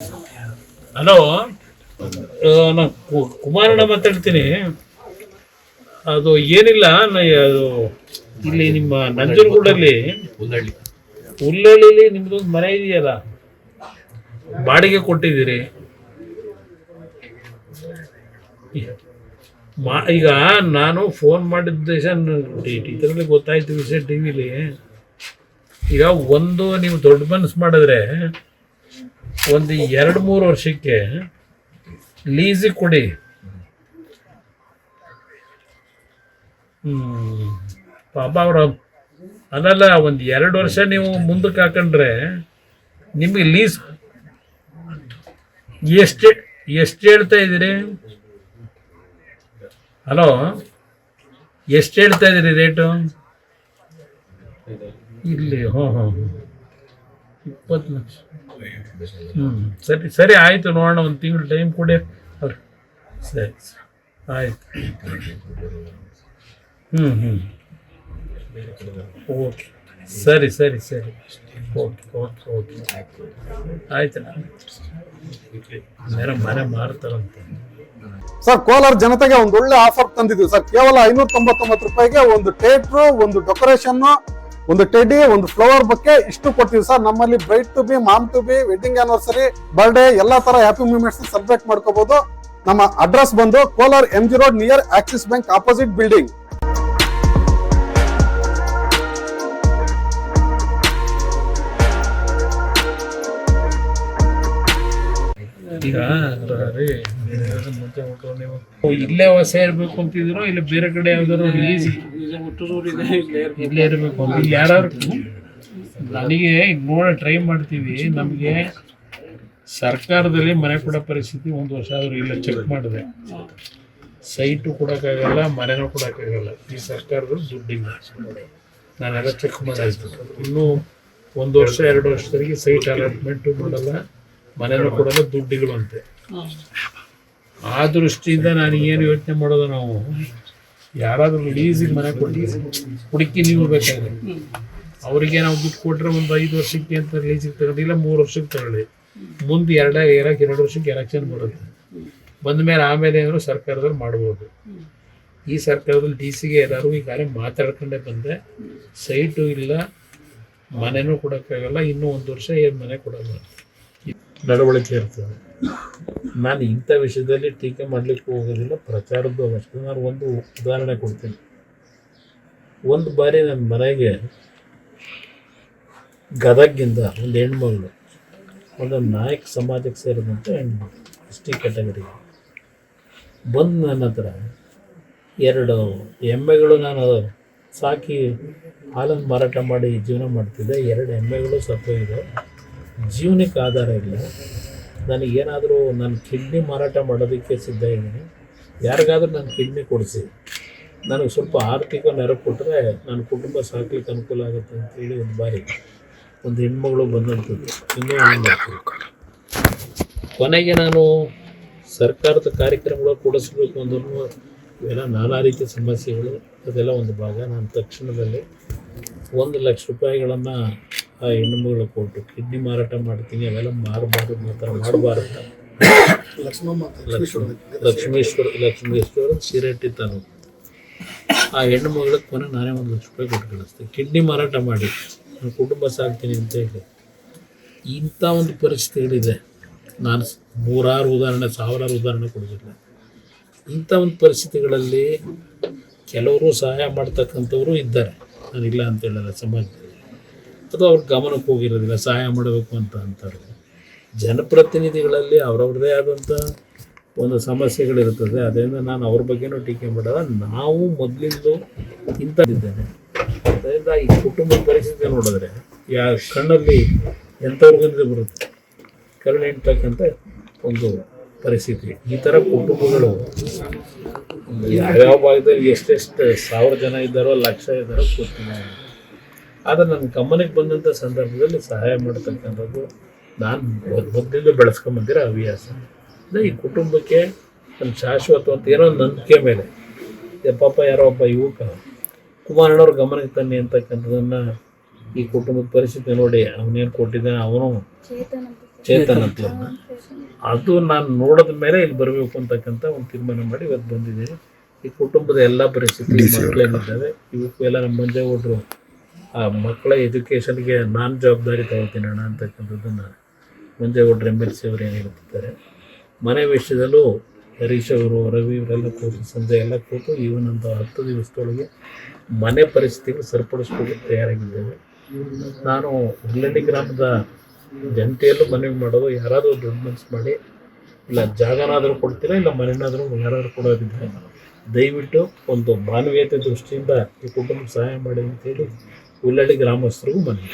Hello, ನಾನು ಕುಮಾರಣ್ಣ ಮಾತಾಡ್ತೀನಿ. ಅದು ಏನಿಲ್ಲ, ಅದು ಇಲ್ಲಿ ನಿಮ್ಮ ನಂಜನಗೂಡಲ್ಲಿ ಹುಲ್ಲಳ್ಳಿಲಿ ನಿಮ್ದೊಂದು ಮನೆ ಇದೆಯಲ್ಲ, ಬಾಡಿಗೆ ಕೊಟ್ಟಿದ್ದೀರಿ. ಈಗ ನಾನು ಫೋನ್ ಮಾಡಿದ್ದ ಇದರಲ್ಲಿ ಗೊತ್ತಾಯ್ತು ವಿಷಯ ಟಿವಿಲಿ. ಈಗ ಒಂದು ನೀವು ದೊಡ್ಡ ಮನಸ್ಸು ಮಾಡಿದ್ರೆ ಒಂದು 2-3 ವರ್ಷಕ್ಕೆ ಲೀಸಿಗೆ ಕೊಡಿ. ಪಾಪ ಅವ್ರ ಅದಲ್ಲ, ಒಂದು 2 ವರ್ಷ ನೀವು ಮುಂದಕ್ಕೆ ಹಾಕೊಂಡ್ರೆ ನಿಮಗೆ ಲೀಸ್ ಎಷ್ಟು ಹೇಳ್ತಾ ಇದ್ದೀರಿ? ಹಲೋ, ಎಷ್ಟು ಹೇಳ್ತಾ ಇದ್ದೀರಿ ರೇಟು ಇಲ್ಲಿ? 20 ಲಕ್ಷ. ಸರಿ ಸರಿ, ಆಯಿತು, ನೋಡೋಣ, ಒಂದು ತಿಂಗಳು ಟೈಮ್ ಕೊಡಿ. ಸರಿ ಆಯ್ತು. ಓಕೆ, ಸರಿ ಸರಿ ಸರಿ, ಓಕೆ ಓಕೆ ಓಕೆ, ಆಯ್ತು. ಮನೆ ಮಾರ್ತಾರಂತೆ ಸರ್. ಕೋಲಾರ ಜನತೆಗೆ ಒಂದು ಒಳ್ಳೆ ಆಫರ್ ತಂದಿದ್ವಿ ಸರ್. ಕೇವಲ 599 ರೂಪಾಯಿಗೆ ಒಂದು ಥಿಯೇಟ್ರು, ಒಂದು ಡೆಕೋರೇಷನ್, ಒಂದು ಟೆಡಿ, ಒಂದು ಫ್ಲವರ್ ಬೊಕ್ಕೆ, ಇಷ್ಟು ಕೊಡ್ತೀವಿ ಸರ್. ನಮ್ಮಲ್ಲಿ bride to be, mom to be, wedding anniversary, birthday ಎಲ್ಲಾ ತರ ಹ್ಯಾಪಿ ಮೂಮೆಂಟ್ಸ್ ಸೆಲೆಬ್ರೇಟ್ ಮಾಡ್ಕೋಬಹುದು. ನಮ್ಮ ಅಡ್ರೆಸ್ ಬಂದು Kolar MG road near Axis Bank opposite building. ಈಗ ನೀವು ಇಲ್ಲೇ ಹೊಸ ಇರ್ಬೇಕು ಅಂತಿದ್ರು, ಇಲ್ಲ ಬೇರೆ ಕಡೆ ಯಾವ್ದಾದ್ರು ಇಲ್ಲೇ ಇರಬೇಕು ಅಂತ ಯಾರು? ನನಗೆ ಈಗ ಟ್ರೈ ಮಾಡ್ತೀವಿ. ನಮಗೆ ಸರ್ಕಾರದಲ್ಲಿ ಮನೆ ಕೊಡೋ ಪರಿಸ್ಥಿತಿ 1 ವರ್ಷ ಆದರೂ ಇಲ್ಲ. ಚೆಕ್ ಮಾಡಿದೆ, ಸೈಟು ಕೊಡೋಕ್ಕಾಗಲ್ಲ, ಮನೆನೂ ಕೊಡೋಕ್ಕಾಗಲ್ಲ. ಈ ಸರ್ಕಾರದ ದುಡ್ಡಿಲ್ಲ. ನಾನೆಲ್ಲ ಚೆಕ್ ಮಾಡಿದ್ವಿ. ಇನ್ನೂ 1 ವರ್ಷ 2 ವರ್ಷದವರೆಗೆ ಸೈಟ್ ಅಲಾಟ್ಮೆಂಟು ಮಾಡಲ್ಲ, ಮನೆನೂ ಕೊಡಲ್ಲ, ದುಡ್ಡಿಲ್ವಂತೆ. ಆ ದೃಷ್ಟಿಯಿಂದ ನಾನು ಏನು ಯೋಚನೆ ಮಾಡೋದು, ನಾವು ಯಾರಾದರೂ ಲೀಸಿಗೆ ಮನೆ ಕೊಟ್ಟು ಹುಡುಕಿ ನೀವು ಬೇಕಾದ್ರೆ ಅವರಿಗೆ ನಾವು ದುಡ್ಡು ಕೊಟ್ಟರೆ ಒಂದು 5 ವರ್ಷಕ್ಕೆ ಅಂತ ಲೀಸಿಗೆ ತಗೊಂಡಿಲ್ಲ, 3 ವರ್ಷಕ್ಕೆ ತಗೊಳ್ಳಿ. ಮುಂದೆ 2 ವರ್ಷಕ್ಕೆ ಎಲೆಕ್ಷನ್ ಬರುತ್ತೆ. ಬಂದ ಮೇಲೆ ಆಮೇಲೆ ಏನಾದ್ರು ಸರ್ಕಾರದಲ್ಲಿ ಮಾಡ್ಬೋದು. ಈ ಸರ್ಕಾರದಲ್ಲಿ DC-ಗೆ ಏನಾದ್ರು ಈ ಕಾರ್ಯ ಮಾತಾಡ್ಕೊಂಡೇ ಬಂದೆ, ಸೈಟು ಇಲ್ಲ, ಮನೆನೂ ಕೊಡೋಕ್ಕಾಗಲ್ಲ, ಇನ್ನೂ 1 ವರ್ಷ ಏನು ಮನೆ ಕೊಡಲ್ಲ, ನಡವಳಿಕೆ ಇರ್ತದೆ. ನಾನು ಇಂಥ ವಿಷಯದಲ್ಲಿ ಟೀಕೆ ಮಾಡಲಿಕ್ಕೆ ಹೋಗೋದಿಲ್ಲ, ಪ್ರಚಾರದ್ದು ಅಷ್ಟೇ. ನಾನು ಒಂದು ಉದಾಹರಣೆ ಕೊಡ್ತೀನಿ. ಒಂದು ಬಾರಿ ನನ್ನ ಮನೆಗೆ ಗದಗಿಂದ ಒಂದು ಹೆಣ್ಮಗಳು, ಒಂದು ನಾಯಕ ಸಮಾಜಕ್ಕೆ ಸೇರಿದಂಥ ಹೆಣ್ಮಗಳು, ST ಕ್ಯಾಟಗರಿಗೆ ಬಂದು ನನ್ನ ಹತ್ರ 2 ಎಮ್ಮೆಗಳು, ನಾನು ಸಾಕಿ ಹಾಲನ್ನು ಮಾರಾಟ ಮಾಡಿ ಜೀವನ ಮಾಡ್ತಿದ್ದೆ. 2 ಎಮ್ಮೆಗಳು ಸತ್ತೋಗಿದೆ, ಜೀವನಕ್ಕೆ ಆಧಾರ ಇಲ್ಲ. ನನಗೇನಾದರೂ ನನ್ನ ಕಿಡ್ನಿ ಮಾರಾಟ ಮಾಡೋದಕ್ಕೆ ಸಿದ್ಧ ಇದ್ದೀನಿ. ಯಾರಿಗಾದ್ರೂ ನನ್ನ ಕಿಡ್ನಿ ಕೊಡಿಸಿ ನನಗೆ ಸ್ವಲ್ಪ ಆರ್ಥಿಕ ನೆರವು ಕೊಟ್ಟರೆ ನನ್ನ ಕುಟುಂಬ ಸಾಕ್ಲಿಕ್ಕೆ ಅನುಕೂಲ ಆಗುತ್ತೆ ಅಂತೇಳಿ ಒಂದು ಬಾರಿ ಒಂದು ಹೆಣ್ಮಗಳು ಬಂದಂಥದ್ದು. ಇನ್ನೂ ಕೊನೆಗೆ ನಾನು ಸರ್ಕಾರದ ಕಾರ್ಯಕ್ರಮಗಳು ಕೊಡಿಸ್ಬೇಕು ಅಂದ್ರೂ ಇವೆಲ್ಲ ನಾನಾ ರೀತಿಯ ಸಮಸ್ಯೆಗಳು, ಅದೆಲ್ಲ ಒಂದು ಭಾಗ. ನಾನು ತಕ್ಷಣದಲ್ಲಿ 1 ಲಕ್ಷ ರೂಪಾಯಿಗಳನ್ನು ಆ ಹೆಣ್ಣುಮಗಳು ಕೊಟ್ಟು, ಕಿಡ್ನಿ ಮಾರಾಟ ಮಾಡ್ತೀನಿ, ಅವೆಲ್ಲ ಮಾಡಬಾರ್ದು, ಮಾಡಬಾರ್ದು. ಲಕ್ಷ್ಮೇಶ್ವರ ಸಿರೆಟ್ಟಿ ತಾನು ಆ ಹೆಣ್ಣು ಮಗಳಿಗೆ ಕೊನೆ ನಾನೇ 1 ಲಕ್ಷ ರೂಪಾಯಿ ಕೊಟ್ಟು ಕಳಿಸ್ತೀನಿ, ಕಿಡ್ನಿ ಮಾರಾಟ ಮಾಡಿ ನಾನು ಕುಟುಂಬ ಸಾಕ್ತೀನಿ ಅಂತ ಹೇಳಿ. ಇಂಥ ಒಂದು ಪರಿಸ್ಥಿತಿಗಳಿದೆ. ನಾನು 100 ಉದಾಹರಣೆ, 1000 ಉದಾಹರಣೆ ಕೊಡೋದಿಲ್ಲ. ಇಂಥ ಒಂದು ಪರಿಸ್ಥಿತಿಗಳಲ್ಲಿ ಕೆಲವರು ಸಹಾಯ ಮಾಡ್ತಕ್ಕಂಥವರು ಇದ್ದಾರೆ, ನಾನಿಲ್ಲ ಅಂತ ಹೇಳಲ್ಲ. ಸಮಾಜದಲ್ಲಿ ಅದು ಅವ್ರ ಗಮನಕ್ಕೆ ಹೋಗಿರೋದಿಲ್ಲ, ಸಹಾಯ ಮಾಡಬೇಕು ಅಂತ ಅಂತಾರೆ. ಜನಪ್ರತಿನಿಧಿಗಳಲ್ಲಿ ಅವರವ್ರದ್ದೇ ಆದಂಥ ಒಂದು ಸಮಸ್ಯೆಗಳಿರ್ತದೆ. ಅದರಿಂದ ನಾನು ಅವ್ರ ಬಗ್ಗೆನೂ ಟೀಕೆ ಮಾಡೋಲ್ಲ. ನಾವು ಮೊದಲಿಂದು ಇಂಥದ್ದಿದ್ದೇನೆ. ಅದರಿಂದ ಈ ಕುಟುಂಬದ ಪರಿಸ್ಥಿತಿ ನೋಡಿದ್ರೆ ಕಣ್ಣಲ್ಲಿ ಎಂಥವ್ರಿಗಂದ್ರೆ ಬರುತ್ತೆ, ಕರುಣೆ ಇರ್ತಕ್ಕಂಥ ಒಂದು ಪರಿಸ್ಥಿತಿ. ಈ ಥರ ಕುಟುಂಬಗಳು ಯಾವ್ಯಾವ ಭಾಗದಲ್ಲಿ ಎಷ್ಟೆಷ್ಟು 1000 ಜನ ಇದ್ದಾರೋ, ಲಕ್ಷ ಇದ್ದಾರೋ ಗೊತ್ತಿಲ್ಲ. ಆದರೆ ನನ್ನ ಗಮನಕ್ಕೆ ಬಂದಂಥ ಸಂದರ್ಭದಲ್ಲಿ ಸಹಾಯ ಮಾಡ್ತಕ್ಕಂಥದ್ದು ನಾನು ಮೊದಲಿಂದ ಬೆಳೆಸ್ಕೊಂಬಂದಿರೋ ಹವ್ಯಾಸ. ಅಂದರೆ ಈ ಕುಟುಂಬಕ್ಕೆ ಒಂದು ಶಾಶ್ವತ ಅಂತ ಏನೋ ನಂಬಿಕೆ ಮೇಲೆ ಪಾಪ ಯಾರೋ ಒಬ್ಬ ಯುವಕ ಕುಮಾರಣ್ಣವ್ರ ಗಮನಕ್ಕೆ ತನ್ನಿ ಅಂತಕ್ಕಂಥದ್ದನ್ನು ಈ ಕುಟುಂಬದ ಪರಿಸ್ಥಿತಿ ನೋಡಿ ಅವನೇನು ಕೊಟ್ಟಿದ್ದಾನೆ, ಅವನು ಚೇತನ್ ಅಂತ ಅದು ನಾನು ನೋಡಿದ ಮೇಲೆ ಇಲ್ಲಿ ಬರಬೇಕು ಅಂತಕ್ಕಂಥ ಒಂದು ತೀರ್ಮಾನ ಮಾಡಿ ಇವತ್ತು ಬಂದಿದ್ದೀನಿ. ಈ ಕುಟುಂಬದ ಎಲ್ಲ ಪರಿಸ್ಥಿತಿ ಮಕ್ಕಳೇನಿದ್ದಾವೆ ಇವಕ್ಕೂ ಎಲ್ಲ ನಮ್ಮ ಮಂಜೇಗೌಡರು ಆ ಮಕ್ಕಳ ಎಜುಕೇಷನ್ಗೆ ನಾನು ಜವಾಬ್ದಾರಿ ತಗೋತೀನಿ ಅಣ್ಣ ಅಂತಕ್ಕಂಥದ್ದನ್ನು ಮಂಜೇಗೌಡರು MLC ಅವರು ಏನು ಹೇಳ್ತಿದ್ದಾರೆ. ಮನೆ ವಿಷಯದಲ್ಲೂ ಹರೀಶ್ ಅವರು, ರವಿ ಇವರೆಲ್ಲ ಕೂತು, ಸಂಜೆ ಎಲ್ಲ ಕೂತು ಇವನಂತ 10 ದಿವಸದೊಳಗೆ ಮನೆ ಪರಿಸ್ಥಿತಿಗಳು ಸರಿಪಡಿಸ್ಕೊಳ್ಳೋಕೆ ತಯಾರಾಗಿದ್ದೇವೆ. ನಾನು ಹುಲ್ಲಳ್ಳಿ ಗ್ರಾಮದ ಜನತೆಯಲ್ಲೂ ಮನವಿ ಮಾಡೋದು, ಯಾರಾದರೂ ದೊಡ್ಡ ಮನಸ್ಸು ಮಾಡಿ ಇಲ್ಲ ಜಾಗನಾದರೂ ಕೊಡ್ತೀರಾ ಇಲ್ಲ ಮನೆನಾದರೂ ಯಾರಾದರೂ ಕೊಡೋದಿದ್ರೆ ದಯವಿಟ್ಟು ಒಂದು ಮಾನವೀಯತೆ ದೃಷ್ಟಿಯಿಂದ ಈ ಕುಟುಂಬಕ್ಕೆ ಸಹಾಯ ಮಾಡಿ ಅಂತೇಳಿ ಹುಲ್ಲಳ್ಳಿ ಗ್ರಾಮಸ್ಥರಿಗೂ ಮನವಿ.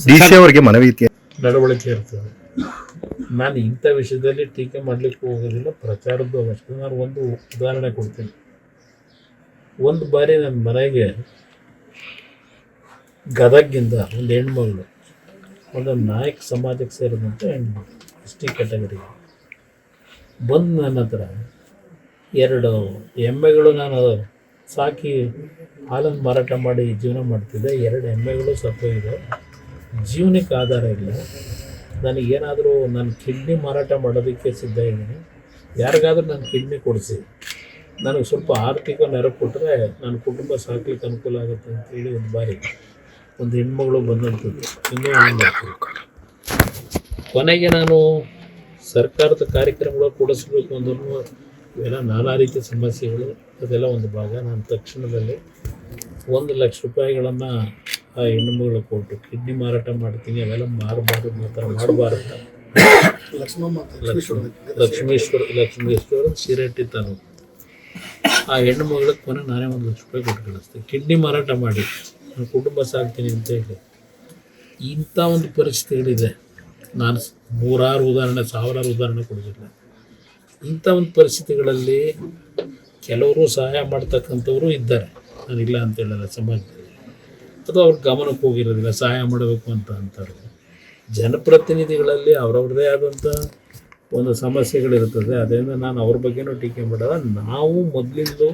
DC ಅವರಿಗೆ ಮನವಿ ನಡವಳಿಕೆ ಇರ್ತದೆ. ನಾನು ಇಂಥ ವಿಷಯದಲ್ಲಿ ಟೀಕೆ ಮಾಡಲಿಕ್ಕೆ ಹೋಗೋದಿಲ್ಲ, ಪ್ರಚಾರದ್ದು ಅವಶ್ಯಕತೆ. ನಾನು ಒಂದು ಉದಾಹರಣೆ ಕೊಡ್ತೀನಿ. ಒಂದು ಬಾರಿ ನನ್ನ ಮನೆಗೆ ಗದಗಿಂದ ಒಂದು ಹೆಣ್ಮಗಳು, ಒಂದು ನಾಯಕ ಸಮಾಜಕ್ಕೆ ಸೇರಿದಂಥ ಹೆಣ್ಮಗಳು, ST ಕ್ಯಾಟಗರಿಗೆ ಬಂದು ನನ್ನ ಹತ್ರ 2 ಎಮ್ಮೆಗಳು ನಾನು ಸಾಕಿ ಹಾಲನ್ನು ಮಾರಾಟ ಮಾಡಿ ಜೀವನ ಮಾಡ್ತಿದ್ದೆ. 2 ಎಮ್ಮೆಗಳು ಸತ್ತೋಗಿದೆ, ಜೀವನಕ್ಕೆ ಆಧಾರ ಇಲ್ಲ. ನನಗೇನಾದರೂ ನಾನು ಕಿಡ್ನಿ ಮಾರಾಟ ಮಾಡೋದಕ್ಕೆ ಸಿದ್ಧ ಇದ್ದೀನಿ, ಯಾರಿಗಾದ್ರೂ ನನ್ನ ಕಿಡ್ನಿ ಕೊಡಿಸಿ ನನಗೆ ಸ್ವಲ್ಪ ಆರ್ಥಿಕ ನೆರವು ಕೊಟ್ಟರೆ ನನ್ನ ಕುಟುಂಬ ಸಾಕ್ಲಿಕ್ಕೆ ಅನುಕೂಲ ಆಗುತ್ತೆ ಅಂತೇಳಿ ಒಂದು ಬಾರಿ ಒಂದು ಹೆಣ್ಮಗಳು ಬಂದಂಥದ್ದು. ಇನ್ನೂ ಕೊನೆಗೆ ನಾನು ಸರ್ಕಾರದ ಕಾರ್ಯಕ್ರಮಗಳು ಕೊಡಿಸ್ಬೇಕು ಅಂದ್ರೂ ಇವೆಲ್ಲ ನಾನಾ ರೀತಿಯ ಸಮಸ್ಯೆಗಳು, ಅದೆಲ್ಲ ಒಂದು ಭಾಗ. ನಾನು ತಕ್ಷಣದಲ್ಲಿ 1 ಲಕ್ಷ ರೂಪಾಯಿಗಳನ್ನು ಆ ಹೆಣ್ಣುಮಗಳು ಕೊಟ್ಟು ಕಿಡ್ನಿ ಮಾರಾಟ ಮಾಡ್ತೀನಿ, ಅವೆಲ್ಲ ಮಾಡಬಾರ್ದು, ಮಾಡಬಾರ್ದು. ಲಕ್ಷ್ಮೇಶ್ವರ ಶಿರಟ್ಟಿ ತಾನು ಆ ಹೆಣ್ಣು ಮಗಳಿಗೆ ಕೊನೆ ನಾನೇ 1 ಲಕ್ಷ ರೂಪಾಯಿ ಕೊಟ್ಟು ಕಳಿಸ್ತೀನಿ, ಕಿಡ್ನಿ ಮಾರಾಟ ಮಾಡಿ ನಾನು ಕುಟುಂಬ ಸಾಕ್ತೀನಿ ಅಂತ ಹೇಳಿ. ಇಂಥ ಒಂದು ಪರಿಸ್ಥಿತಿಗಳಿದೆ. ನಾನು 100 ಉದಾಹರಣೆ 1000 ಉದಾಹರಣೆ ಕೊಡೋದಿಲ್ಲ. ಇಂಥ ಒಂದು ಪರಿಸ್ಥಿತಿಗಳಲ್ಲಿ ಕೆಲವರು ಸಹಾಯ ಮಾಡ್ತಕ್ಕಂಥವರು ಇದ್ದಾರೆ, ನಾನಿಲ್ಲ ಅಂತ ಹೇಳಲ್ಲ ಸಮಾಜದಲ್ಲಿ. ಅದು ಅವ್ರ ಗಮನಕ್ಕೆ ಹೋಗಿರೋದಿಲ್ಲ, ಸಹಾಯ ಮಾಡಬೇಕು ಅಂತ ಅಂತಾರೆ. ಜನಪ್ರತಿನಿಧಿಗಳಲ್ಲಿ ಅವ್ರವ್ರದ್ದೇ ಆದಂಥ ಒಂದು ಸಮಸ್ಯೆಗಳಿರ್ತದೆ. ಅದರಿಂದ ನಾನು ಅವ್ರ ಬಗ್ಗೆನೂ ಟೀಕೆ ಮಾಡಲ್ಲ. ನಾವು ಮೊದಲಿಂದು